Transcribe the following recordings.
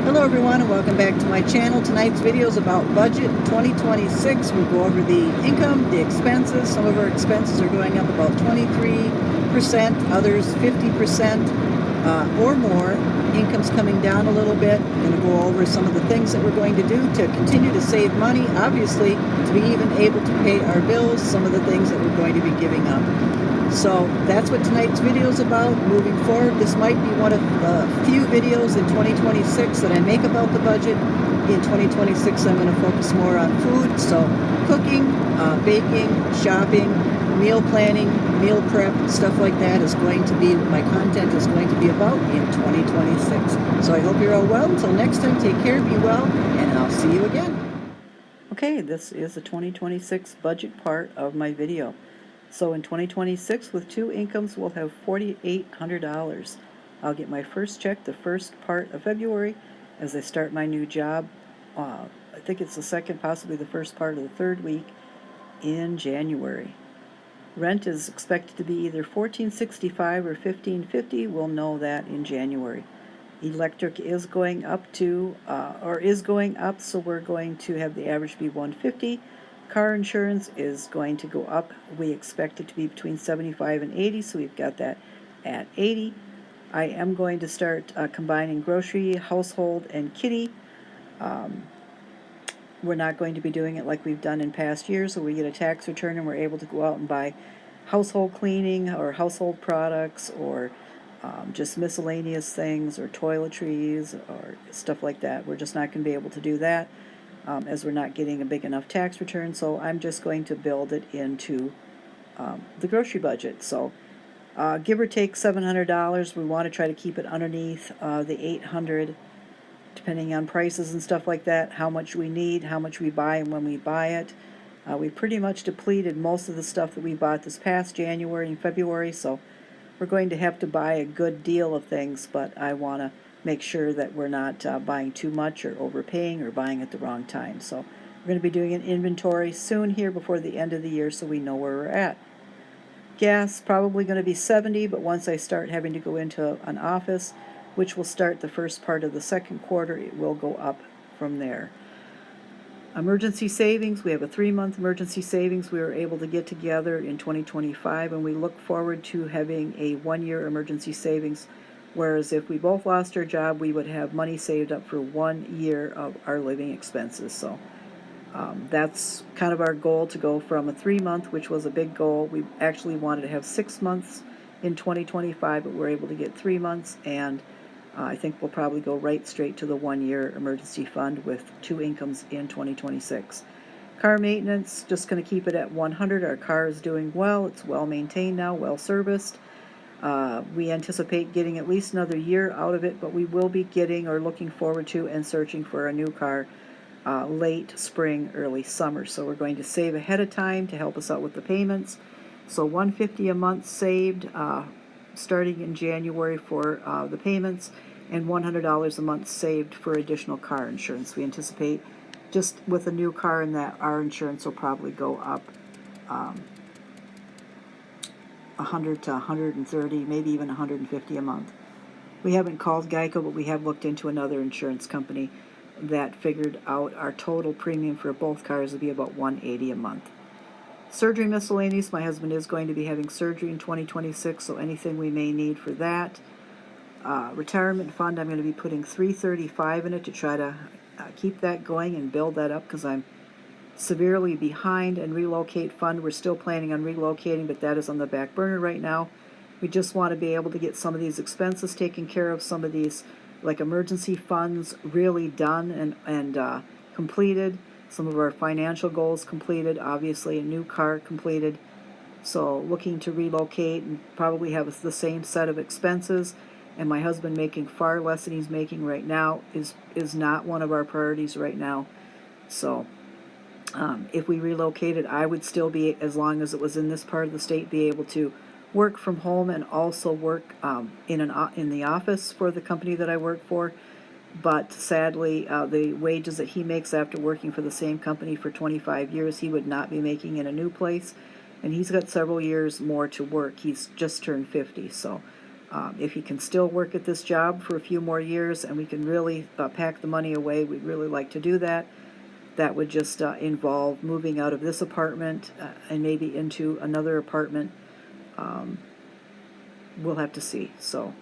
Hello everyone and welcome back to my channel. Tonight's video is about budget 2026. We'll go over the income, the expenses. Some of our expenses are going up about 23%, others 50% or more. Income's coming down a little bit. I'm going to go over some of the things that we're going to do to continue to save money, obviously, to be even able to pay our bills, some of the things that we're going to be giving up. So that's what tonight's video is about. Moving forward, this might be one of the few videos in 2026 that I make about the budget. In 2026, I'm going to focus more on food, so cooking, baking, shopping, meal planning, meal prep, stuff like that is going to be what my content is going to be about in 2026. So I hope you're all well. Until next time, take care, be well, and I'll see you again. Okay, this is the 2026 budget part of my video. So in 2026, with two incomes, we'll have $4,800. I'll get my first check the first part of February as I start my new job. I think it's the second, possibly the first part of the third week in January. Rent is expected to be either $1,465 or $1,550. We'll know that in January. Electric is going up so we're going to have the average be $150. Car insurance is going to go up. We expect it to be between $75 and $80, so we've got that at $80. I am going to start combining grocery, household, and kitty. We're not going to be doing it like we've done in past years, so we get a tax return and we're able to go out and buy household cleaning or household products or just miscellaneous things or toiletries or stuff like that. We're just not going to be able to do that. As we're not getting a big enough tax return, so I'm just going to build it into the grocery budget. So give or take $700. We want to try to keep it underneath the $800, depending on prices and stuff like that, how much we need, how much we buy, and when we buy it. We pretty much depleted most of the stuff that we bought this past January and February, so we're going to have to buy a good deal of things, but I want to make sure that we're not buying too much or overpaying or buying at the wrong time. So we're going to be doing an inventory soon here before the end of the year so we know where we're at. Gas probably going to be $70, but once I start having to go into an office, which will start the first part of the second quarter, it will go up from there. Emergency savings, we have a 3-month emergency savings we were able to get together in 2025, and we look forward to having a 1-year emergency savings. Whereas if we both lost our job, we would have money saved up for 1 year of our living expenses. So that's kind of our goal, to go from a 3-month, which was a big goal. We actually wanted to have 6 months in 2025, but we're able to get 3 months, and I think we'll probably go right straight to the 1-year emergency fund with two incomes in 2026. Car maintenance, just going to keep it at 100. Our car is doing well. It's well maintained now, well serviced. We anticipate getting at least another year out of it, but we will be getting or looking forward to and searching for a new car late spring, early summer. So we're going to save ahead of time to help us out with the payments. So $150 a month saved starting in January for the payments, and $100 a month saved for additional car insurance. We anticipate just with a new car and that our insurance will probably go up 100 to 130, maybe even 150 a month. We haven't called Geico, but we have looked into another insurance company that figured out our total premium for both cars would be about $180 a month. Surgery miscellaneous, my husband is going to be having surgery in 2026, so anything we may need for that. Retirement fund, I'm going to be putting $335 in it to try to keep that going and build that up, because I'm severely behind. And relocate fund, we're still planning on relocating, but that is on the back burner right now. We just want to be able to get some of these expenses taken care of, some of these like emergency funds really done and completed, some of our financial goals completed, obviously a new car completed. So looking to relocate and probably have the same set of expenses, and my husband making far less than he's making right now is not one of our priorities right now. So if we relocated, I would still be, as long as it was in this part of the state, be able to work from home and also work in the office for the company that I work for. But sadly, the wages that he makes after working for the same company for 25 years, he would not be making in a new place. And he's got several years more to work. He's just turned 50, so If he can still work at this job for a few more years and we can really pack the money away, we'd really like to do that. That would just involve moving out of this apartment and maybe into another apartment. We'll have to see. So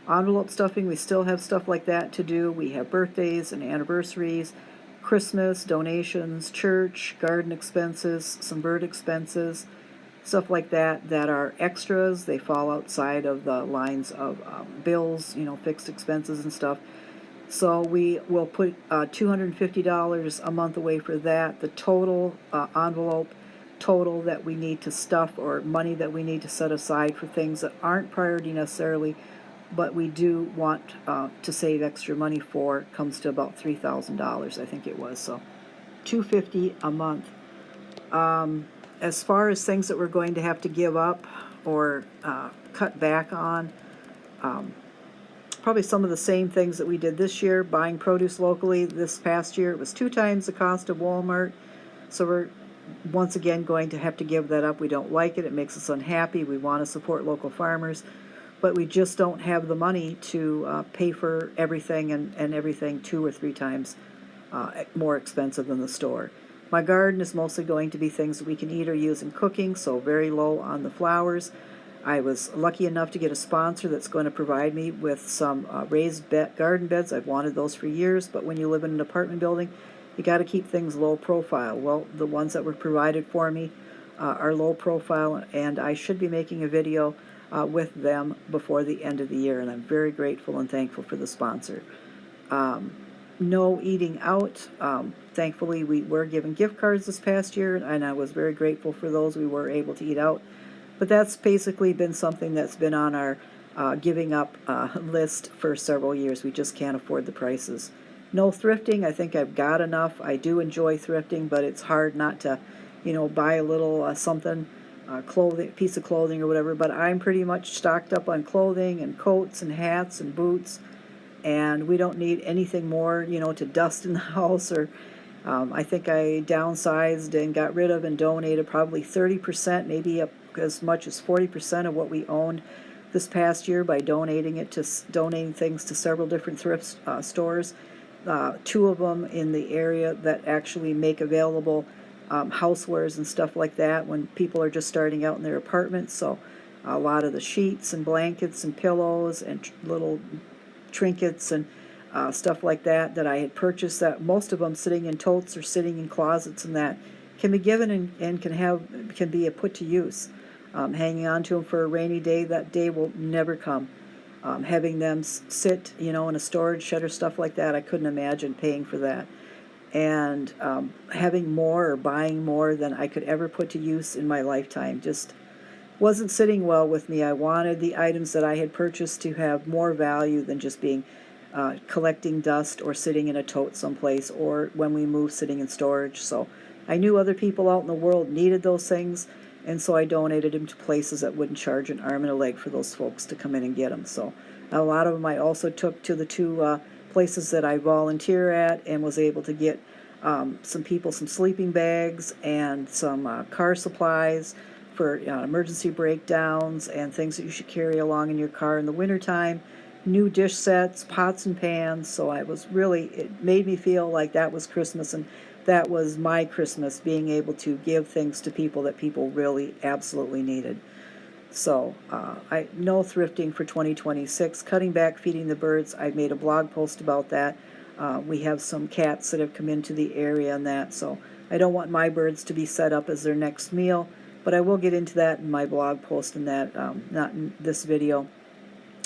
envelope stuffing, we still have stuff like that to do. We have birthdays and anniversaries, Christmas, donations, church, garden expenses, some bird expenses, stuff like that that are extras. They fall outside of the lines of bills, fixed expenses and stuff. So we will put $250 a month away for that. The total envelope total that we need to stuff, or money that we need to set aside for things that aren't priority necessarily, but we do want to save extra money for, comes to about $3,000, I think it was. So $250 a month. As far as things that we're going to have to give up or cut back on, probably some of the same things that we did this year. Buying produce locally this past year, it was 2 times the cost of Walmart. So we're once again going to have to give that up. We don't like it. It makes us unhappy. We want to support local farmers, but we just don't have the money to pay for everything, and everything 2 or 3 times more expensive than the store. My garden is mostly going to be things that we can eat or use in cooking, so very low on the flowers. I was lucky enough to get a sponsor that's going to provide me with some raised garden beds. I've wanted those for years, but when you live in an apartment building, you got to keep things low profile. Well, the ones that were provided for me are low profile, and I should be making a video with them before the end of the year, and I'm very grateful and thankful for the sponsor. No eating out. Thankfully, we were given gift cards this past year, and I was very grateful for those. We were able to eat out. But that's basically been something that's been on our giving up list for several years. We just can't afford the prices. No thrifting. I think I've got enough. I do enjoy thrifting, but it's hard not to, buy a little something, clothing, piece of clothing or whatever. But I'm pretty much stocked up on clothing and coats and hats and boots, and we don't need anything more, to dust in the house. Or I think I downsized and got rid of and donated probably 30%, maybe up as much as 40% of what we owned this past year by donating things to several different thrift stores. 2 of them in the area that actually make available housewares and stuff like that when people are just starting out in their apartments. So a lot of the sheets and blankets and pillows and little trinkets and stuff like that I had purchased, that most of them sitting in totes or sitting in closets, and that can be given and can be put to use. Hanging on to them for a rainy day, that day will never come. Having them sit, in a storage shed or stuff like that, I couldn't imagine paying for that. And having more or buying more than I could ever put to use in my lifetime just wasn't sitting well with me. I wanted the items that I had purchased to have more value than just being collecting dust or sitting in a tote someplace, or when we moved, sitting in storage. So I knew other people out in the world needed those things, and so I donated them to places that wouldn't charge an arm and a leg for those folks to come in and get them. So a lot of them I also took to the 2 places that I volunteer at, and was able to get some people some sleeping bags and some car supplies for emergency breakdowns and things that you should carry along in your car in the wintertime. New dish sets, pots and pans. So it made me feel like that was Christmas, and that was my Christmas, being able to give things to people that people really absolutely needed. So no thrifting for 2026. Cutting back feeding the birds. I made a blog post about that. We have some cats that have come into the area and that, so I don't want my birds to be set up as their next meal, but I will get into that in my blog post and that, not in this video.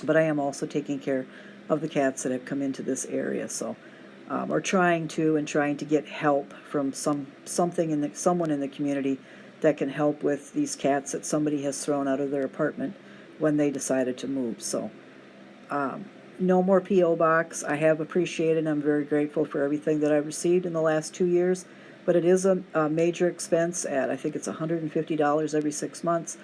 But I am also taking care of the cats that have come into this area, so or trying to get help from someone in the community that can help with these cats that somebody has thrown out of their apartment when they decided to move. So no more P.O. box. I have appreciated and I'm very grateful for everything that I've received in the last 2 years, but it is a major expense. I think it's $150 every 6 months.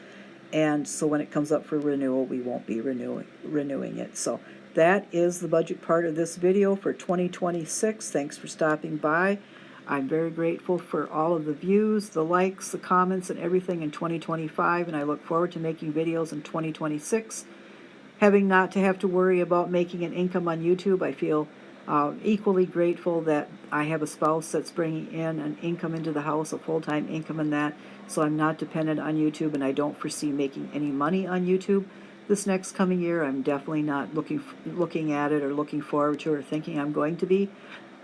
And so when it comes up for renewal, we won't be renewing it. So that is the budget part of this video for 2026. Thanks for stopping by. I'm very grateful for all of the views, the likes, the comments, and everything in 2025, and I look forward to making videos in 2026. having not to have to worry about making an income on YouTube. I feel equally grateful that I have a spouse that's bringing in an income into the house, a full-time income in that, so I'm not dependent on YouTube, and I don't foresee making any money on YouTube this next coming year. I'm definitely not looking at it or looking forward to it or thinking I'm going to be.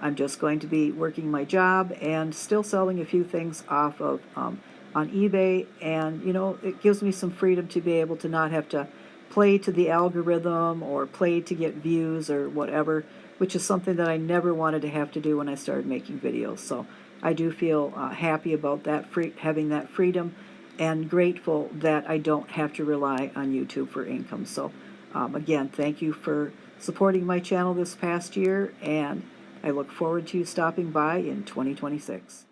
I'm just going to be working my job and still selling a few things off of on eBay, and it gives me some freedom to be able to not have to play to the algorithm or play to get views or whatever, which is something that I never wanted to have to do when I started making videos. So I do feel happy about that, having that freedom, and grateful that I don't have to rely on YouTube for income. So again, thank you for supporting my channel this past year, and I look forward to you stopping by in 2026.